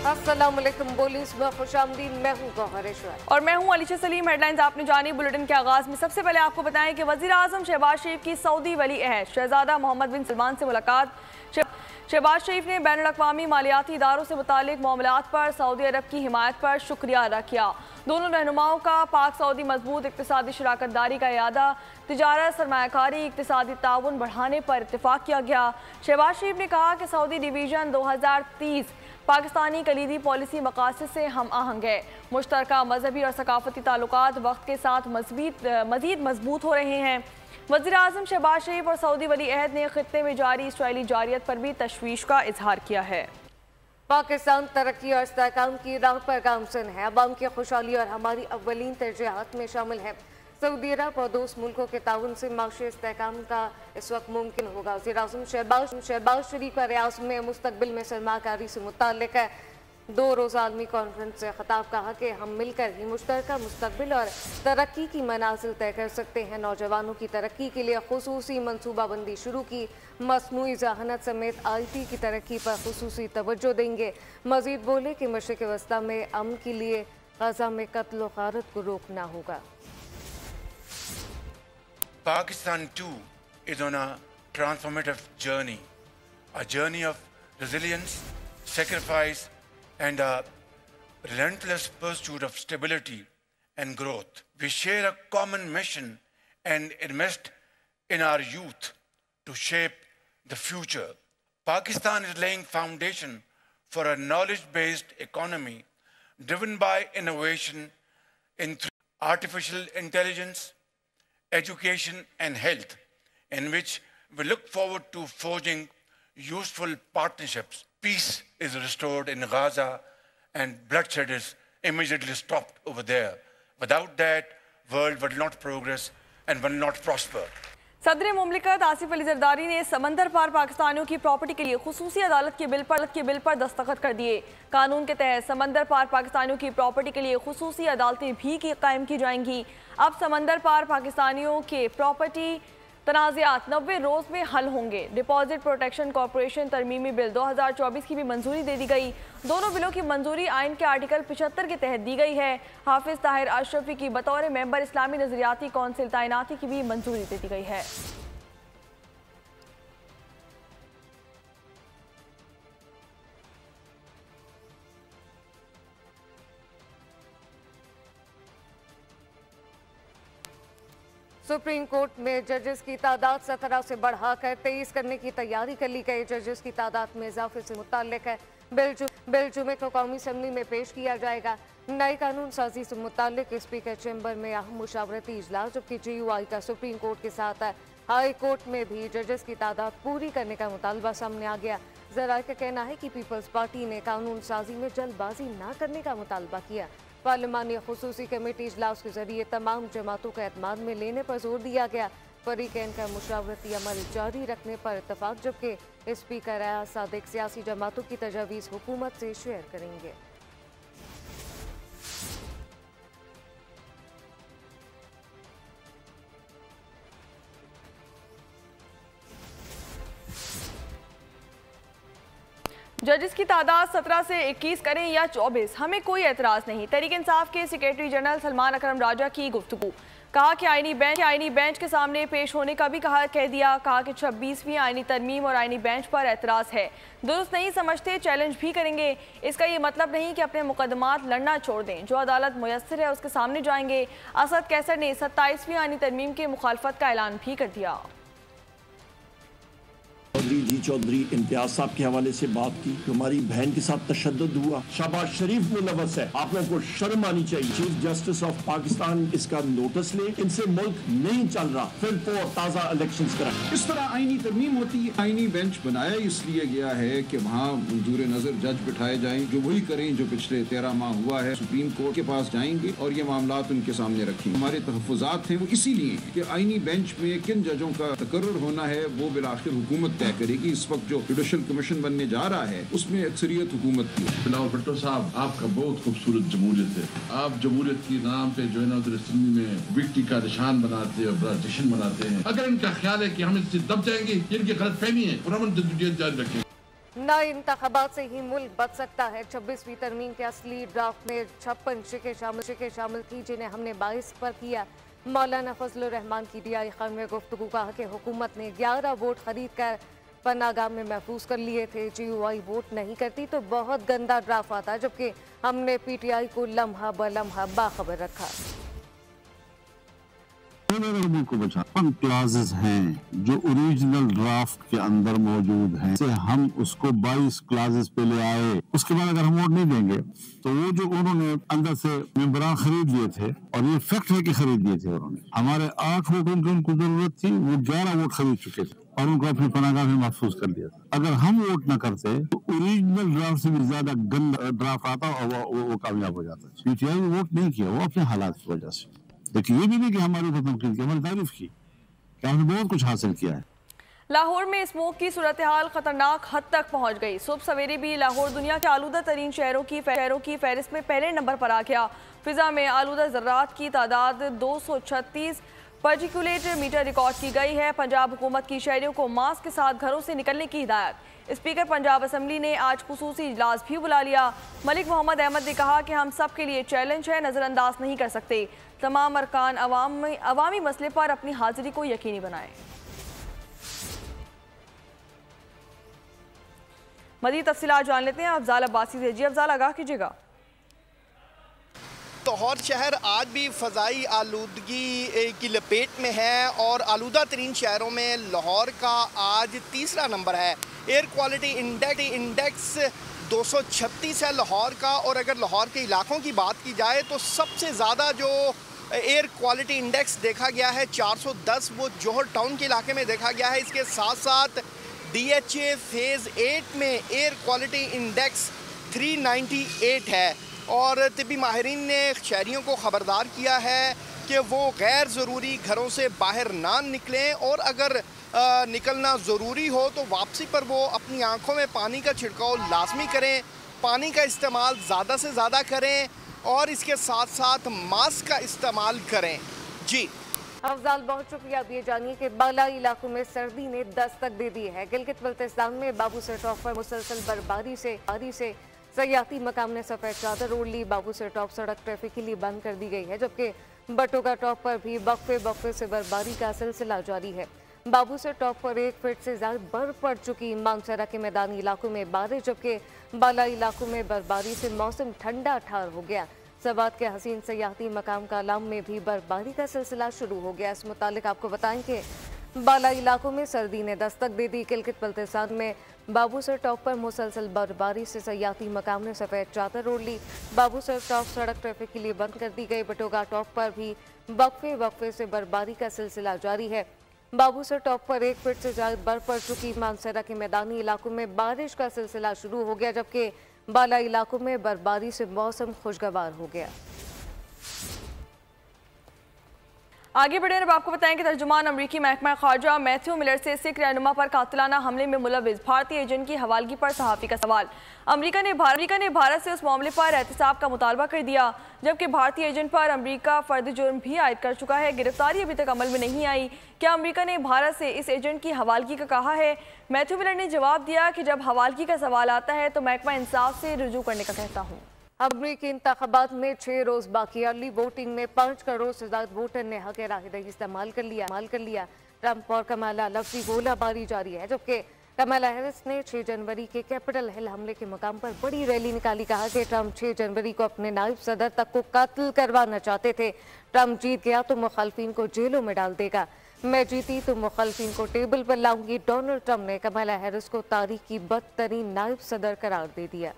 अस्सलामुअलैकुम। बोलीस में खुशामदीद। मैं हूँ गौहर ऐशवर्या और मैं हूँ अलीशा सलीम। हेडलाइंस आपने जानी। बुलेटिन के आगाज में सबसे पहले आपको बताएं कि वजीर आजम शहबाज शरीफ की सऊदी वली अहद शहजादा मोहम्मद बिन सलमान से मुलाकात। शहबाज शरीफ ने बैनुल अक़वामी मालियाती इदारों से मुतालिक मामलात पर सऊदी अरब की हिमायत पर शुक्रिया अदा किया। दोनों रहनुमाओं का पाक सऊदी मजबूत इक़्तिसादी शराकत दारी का इयादा, तिजारत, सरमायाकारी, इक़्तिसादी ताउन बढ़ाने पर इत्तेफाक किया गया। शहबाज शरीफ ने कहा कि सऊदी डिवीज़न 2030 पाकिस्तानी कलीदी पॉलिसी मकासद से हम आहंग है। मुश्तरका मजहबी और सकाफती ताल्लुकात वक्त के साथ मज़ीद मजबूत हो रहे हैं। वज़ीर आज़म शहबाज शरीफ और सऊदी वली अहद ने खित्ते में जारी इसराइली जारियत पर भी तशवीश का इजहार किया है। पाकिस्तान तरक्की और इस्तेहकाम की राह पर गामज़न है। अवाम की खुशहाली और हमारी अव्वलीन तरजीहात में शामिल है। सऊदी अरब और दोस्त मुल्कों के ताउन से माशी इस्तेहकाम का इस वक्त मुमकिन होगा। वज़ीर आज़म शहबाज शरीफ का रियासत में मुस्तकबिल में सरमाकारी से मुताल्लिक है 2 रोज़ा आलमी कॉन्फ्रेंस से खिताब कहा कि हम मिलकर ही मुश्तरका मुस्तकबिल और तरक्की की मनाजिल तय कर सकते हैं। नौजवानों की तरक्की के लिए खुसूसी मनसूबाबंदी शुरू की। मसनूई ज़हानत समेत IT की तरक्की पर खुसूसी तवज्जो देंगे। मज़ीद बोले कि मशरिक़ वस्ता में अमन के लिए गज़ा में कत्ल व गारत को रोकना होगा। Pakistan too is on a transformative journey, a journey of resilience, sacrifice, and a relentless pursuit of stability and growth. We share a common mission and invest in our youth to shape the future. Pakistan is laying foundation for a knowledge-based economy driven by innovation in artificial intelligence, education and health, in which we look forward to forging useful partnerships. Peace is restored in Gaza and bloodshed is immediately stopped over there. Without that, world will not progress and will not prosper. सदर मुमलिकत आसिफ अली जरदारी ने समंदर पार पाकिस्तानियों की property के लिए खुसूसी अदालत के bill पर दस्तखत कर दिए। कानून के तहत समंदर पार पाकिस्तानियों की प्रॉपर्टी के लिए खुसूसी अदालतें भी कायम की जाएंगी। अब समंदर पार पाकिस्तानियों के प्रॉपर्टी तनाज़ात 90 रोज़ में हल होंगे। डिपॉजिट प्रोटेक्शन कॉरपोरेशन तरमीमी बिल 2024 की भी मंजूरी दे दी गई। दोनों बिलों की मंजूरी आइन के आर्टिकल 75 के तहत दी गई है। हाफिज ताहिर अशरफी की बतौर मेंबर इस्लामी नजरियाती कौंसिल तैनाती की भी मंजूरी दे दी गई है। सुप्रीम कोर्ट में जजेस की तादाद 17 से बढ़ाकर 23 करने की तैयारी कर ली गई। जजेस की तादाद में इजाफे से मुताल्लिक है बिल जुमे को कौमी असम्बली में पेश किया जाएगा। नई कानून साजी से मुताल्लिक स्पीकर चैम्बर में अहम मुशावरती इजलास, जबकि GUI का सुप्रीम कोर्ट के साथ हाई कोर्ट में भी जजेस की तादाद पूरी करने का मुतालबा सामने आ गया। ज़राए का कहना है कि पीपल्स पार्टी ने कानून साजी में जल्दबाजी न करने का मुतालबा किया। पार्लिमानी खुसूसी कमेटी इजलास के जरिए तमाम जमातों को एतमाद में लेने पर जोर दिया गया। फरीकैन का मुशावरती अमल जारी रखने पर इत्तफाक, जबकि स्पीकर अयाज सादिक सियासी जमातों की तजावीज़ हुकूमत से शेयर करेंगे। जजेस की तादाद 17 से 21 करें या 24, हमें कोई एतराज़ नहीं। तहरीक इंसाफ के सेक्रेटरी जनरल सलमान अकरम राजा की गुफ्तगू। कहा कि आईनी बेंच के सामने पेश होने का भी कह दिया। कहा कि 26वीं आईनी तरमीम और आईनी बेंच पर एतराज़ है, दुरुस्त नहीं समझते, चैलेंज भी करेंगे। इसका ये मतलब नहीं कि अपने मुकदमात लड़ना छोड़ दें। जो अदालत मुयस्सर है उसके सामने जाएंगे। असद कैसर ने 27वीं आईनी तरमीम की मुखालफत का ऐलान भी कर दिया। चौधरी इम्तियाज साहब के हवाले से बात की, हमारी बहन के साथ तशद्दुद हुआ। शहबाज शरीफ मुलव्वस है, आप लोगों को शर्म आनी चाहिए। चीफ जस्टिस ऑफ पाकिस्तान इसका नोटिस ले, इनसे मुल्क नहीं चल रहा, फिर तो ताज़ा इलेक्शंस कराएं। इस तरह आईनी तरमीम होती है। आईनी बेंच बनाया इसलिए गया है कि वहाँ मंजूर नजर जज बिठाए जाएं, जो वही करें जो पिछले 13 माह हुआ है। सुप्रीम कोर्ट के पास जाएंगे और ये मामलात उनके सामने रखेंगे। हमारे तहफ़्फ़ुज़ात हैं वो इसीलिए हैं कि आईनी बेंच में किन जजों का तकर्रुर होना है वो बिलाखिर हुकूमत तय करेगी। इस वक्त जो जुडिशल कमीशन बनने जा रहा है उसमें अक्सरियत हुकूमत की। बिलावल भुट्टो साहब, आपका बहुत खूबसूरत जमहूरियत है। आप जमहूरियत के नाम पे जो है ना उधर सिंध में विक्टी का निशान बनाते हैं और बड़ा जश्न मनाते हैं। अगर इनका ख्याल है कि हम इससे दब जाएंगे, ये इनकी गलतफहमी है और हम जद्दोजहद जारी रखेंगे। नए इंतखाबात से ही मुल्क बच सकता है। 26वीं तरमीम के असली ड्राफ्ट में 56 शिकें शामिल थी, जिन्हें हमने 22 पर किया। मौलाना फजलुर रहमान की DI खान में गुफ्तगू कहा कि हुकूमत ने 11 वोट खरीद कर पनागाह में महफूज कर लिए थे। GUI वोट नहीं करती तो बहुत गंदा ड्राफ्ट आता, जबकि हमने PTI को लम्हा ब लम्हा बाखबर रखा। को बचा क्लासेस हैं जो ओरिजिनल ड्राफ्ट के अंदर मौजूद हैं, से हम उसको 22 क्लासेस पे ले आए। उसके बाद अगर हम वोट नहीं देंगे तो वो जो उन्होंने अंदर से मेंबरान खरीद लिए थे, और ये फैक्ट है कि खरीद लिए थे उन्होंने, हमारे 8 वोटों की उनको जरूरत थी, वो 11 वोट खरीद चुके थे और उनको अपनी पनागाह में महफूज कर दिया था। अगर हम वोट न करते तो ओरिजिनल ड्राफ्ट से भी ज्यादा गंदा ड्राफ्ट आता और वो कामयाब हो जाता। PTI वोट नहीं किया, वो अपने हालात की वजह से, लेकिन ये भी नहीं कि हमारे ऊपर तनकीद की, हमारी तारीफ की कि हमने बहुत कुछ हासिल किया है। लाहौर में स्मोक की सूरत हाल खतरनाक हद तक पहुंच गई। सुबह सवेरे भी लाहौर दुनिया के आलूदा तरीन शहरों की फहरिस्त में पहले नंबर पर आ गया। फिजा में आलूदा ज़र्रात की तादाद 236 पर्टिकुलेट मीटर रिकॉर्ड की गई है। पंजाब हुकूमत की शहरियों को मास्क के साथ घरों से निकलने की हिदायत। स्पीकर पंजाब असम्बली ने आज खुसूसी इजलास भी बुला लिया। मलिक मोहम्मद अहमद ने कहा कि हम सब के लिए चैलेंज है, नज़रअंदाज नहीं कर सकते। तमाम अरकान अवामी मसले पर अपनी हाजिरी को यकीनी बनाएं। मज़ीद तफसीलात जान लेते हैं अफजाल अब्बासी से। जी अफजाल, आगाह कीजिएगा। लाहौर शहर आज भी फ़ज़ाई आलूदगी की लपेट में है और आलूदा तरीन शहरों में लाहौर का आज तीसरा नंबर है। एयर क्वालिटी इंडेक्स 236 है लाहौर का। और अगर लाहौर के इलाकों की बात की जाए तो सबसे ज़्यादा जो एयर क्वालिटी इंडेक्स देखा गया है 410, वो जौहर टाउन के इलाके में देखा गया है। इसके साथ साथ DHA फेज़ 8 में एयर क्वालिटी इंडेक्स 398 है। और तिब्बी माहिरीन ने शहरियों को ख़बरदार किया है कि वो गैर ज़रूरी घरों से बाहर ना निकलें, और अगर निकलना ज़रूरी हो तो वापसी पर वो अपनी आँखों में पानी का छिड़काव लाजमी करें, पानी का इस्तेमाल ज़्यादा से ज़्यादा करें और इसके साथ साथ मास्क का इस्तेमाल करें। जी अफजाल, बहुत शुक्रिया। अब ये जानिए कि बालाई इलाकों में सर्दी ने दस्तक दे दी है। गिलगित बल्तिस्तान में बाबूसर टॉप पर मुसलसल बर्फबारी से सयाती मकाम ने सफ़ेद चादर ओढ़ ली। बाबूसर टॉप सड़क ट्रैफिक के लिए बंद कर दी गई है, जबकि बटोगा टॉप पर भी वक्फे से बर्फबारी का सिलसिला जारी है। बाबूसर टॉप पर 1 फीट से ज़्यादा बर्फ पड़ चुकी। मानसरा के मैदानी इलाकों में बारिश, जबकि बालाई इलाकों में बर्फबारी से मौसम ठंडा ठार हो गया। सवात के हसीन सयाती मकाम कालाम में भी बर्फबारी का सिलसिला शुरू हो गया। इस मुतालिक आपको बताएं कि बालाई इलाकों में सर्दी ने दस्तक दे दी। गिलगित बल्तिस्तान में बाबूसर टॉप पर मुसलसल बर्फबारी से सयाती मकाम ने सफ़ेद चादर ओढ़ ली। बाबूसर टॉप सड़क ट्रैफिक के लिए बंद कर दी गई। बटोगा टॉप पर भी वक्फे से बर्फबारी का सिलसिला जारी है। बाबूसर टॉप पर 1 फीट से ज़्यादा बर्फ पड़ चुकी। मानसरा के मैदानी इलाकों में बारिश का सिलसिला शुरू हो गया, जबकि बालाई इलाकों में बर्फबारी से मौसम खुशगवार हो गया। आगे बढ़े अब आपको बताएं कि तर्जुमान अमरीकी महकमा खारजा मैथ्यू मिलर से सिख रहनुमा पर कातिलाना हमले में मुलविस भारतीय एजेंट की हवालगी पर सहाफ़ी का सवाल। अमरीका ने भारत से उस मामले पर एहतसाब का मुतालबा कर दिया, जबकि भारतीय एजेंट पर अमरीका फर्द जुर्म भी आयद कर चुका है। गिरफ्तारी अभी तक अमल में नहीं आई। क्या अमरीका ने भारत से इस एजेंट की हवालगी का कहा है? मैथ्यू मिलर ने जवाब दिया कि जब हवालगी का सवाल आता है तो महकमा इंसाफ से रुजू करने का कहता हूँ। अमरीकी इंतखाबात में 6 रोज बाकी। अर्ली वोटिंग में 5 करोड़ से ज्यादा वोटर ने हक राहदही इस्तेमाल कर लिया। ट्रंप और कमाला लफ्जी गोलाबारी जारी है, जबकि कमाला हैरिस ने 6 जनवरी के कैपिटल हिल हमले के मकाम पर बड़ी रैली निकाली। कहा कि ट्रंप 6 जनवरी को अपने नायब सदर तक को कत्ल करवाना चाहते थे। ट्रंप जीत गया तो मुखालफिन को जेलों में डाल देगा। मैं जीती तो मुखालफिन को टेबल पर लाऊंगी। डोनाल्ड ट्रंप ने कमाला हैरिस को तारीख की बदतरीन नायब सदर करार दे दिया।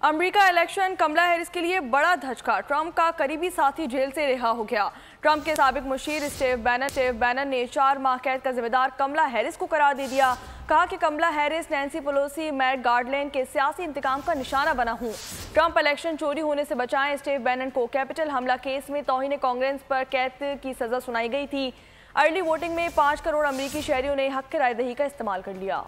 अमेरिका इलेक्शन कमला हैरिस के लिए बड़ा धचका। ट्रंप का करीबी साथी जेल से रिहा हो गया। ट्रंप के साबिक मुशीर स्टीव बैनन ने 4 माह कैद का जिम्मेदार कमला हैरिस को करार दे दिया। कहा कि कमला Harris, Nancy Pelosi, mat garland के सियासी इंतकाम का निशाना बना हूँ। ट्रंप इलेक्शन चोरी होने से बचाएं। स्टीव बैनन को कैपिटल हमला केस में तौहीन कांग्रेस पर कैद की सजा सुनाई गई थी। अर्ली वोटिंग में 5 करोड़ अमरीकी शहरियों ने हक रायदही का इस्तेमाल कर लिया।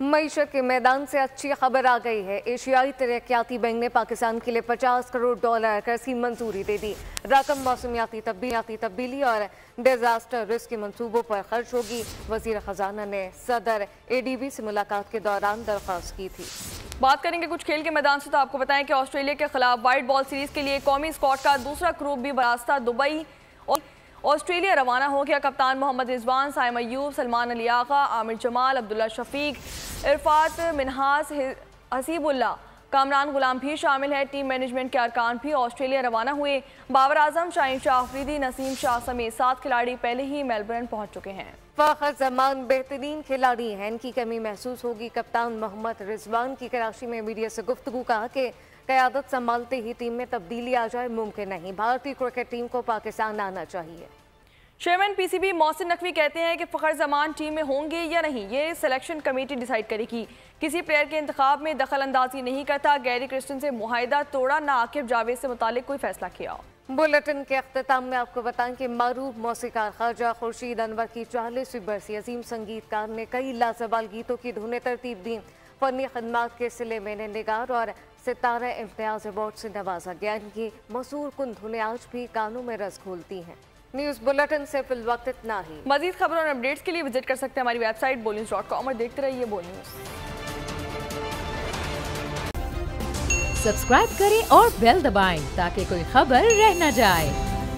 मईशत के मैदान से अच्छी खबर आ गई है। एशियाई तरक्याती बैंक ने पाकिस्तान के लिए $50 करोड़ कर्ज की मंजूरी दे दी। रकम मौसमियाती तब्दीली और डिजास्टर रिस्क के मंसूबों पर खर्च होगी। वजीर खजाना ने सदर ADB से मुलाकात के दौरान दरख्वास्त की थी। बात करेंगे कुछ खेल के मैदान से, तो आपको बताएं कि ऑस्ट्रेलिया के खिलाफ वाइट बॉल सीरीज के लिए कौमी स्क्वाड का दूसरा ग्रुप भी बरास्ता दुबई और ऑस्ट्रेलिया रवाना हो गया। कप्तान मोहम्मद रिजवान, साइम अयूब, सलमान अली आगा, आमिर जमाल, अब्दुल्ला शफीक, इरफात मिनहास, हसीबुल्ला, कामरान गुलाम भी शामिल है। टीम मैनेजमेंट के अरकान भी ऑस्ट्रेलिया रवाना हुए। बाबर आजम, शाहीन शाह अफरीदी, नसीम शाह समेत 7 खिलाड़ी पहले ही मेलबर्न पहुंच चुके हैं। फ़खर जमान बेहतरीन खिलाड़ी हैं, इनकी कमी महसूस होगी। कप्तान मोहम्मद रिजवान की कराची में मीडिया से गुफ्तगू कहा कि क़यादत संभालते ही टीम में तब्दीली आ जाए मुमकिन नहीं। भारतीय क्रिकेट टीम को पाकिस्तान आना चाहिए। चेयरमैन PCB मोहसिन नकवी कहते हैं कि फ़खर जमान टीम में होंगे या नहीं ये सिलेक्शन कमेटी डिसाइड करेगी। किसी प्लेयर के इंतखाब में दखल अंदाजी नहीं करता। गैरी क्रिस्टन से मुआहिदा तोड़ा, ना आकिब जावेद से मुतालिक कोई फैसला किया। बुलेटिन के अख्ताम में आपको बताएं कि मारूफ मौसीकार ख्वाजा खुर्शीद अनवर की 40वीं बरसी। अजीम संगीतकार ने कई लाजवाल गीतों की धुनें तरतीब दी। फनी खदमात के सिले में निगार और सितारा इम्तियाज अवार्ड से नवाजा गया। इनकी मशहूर कुन धुनें आज भी कानों में रस घोलती हैं। न्यूज़ बुलेटिन से फिल वक्त इतना ही। मजीद खबरों और अपडेट्स के लिए विजिट कर सकते हैं हमारी वेबसाइट bolnews.com और देखते रहिए बोल न्यूज़। सब्सक्राइब करें और बेल दबाएं ताकि कोई खबर रह न जाए।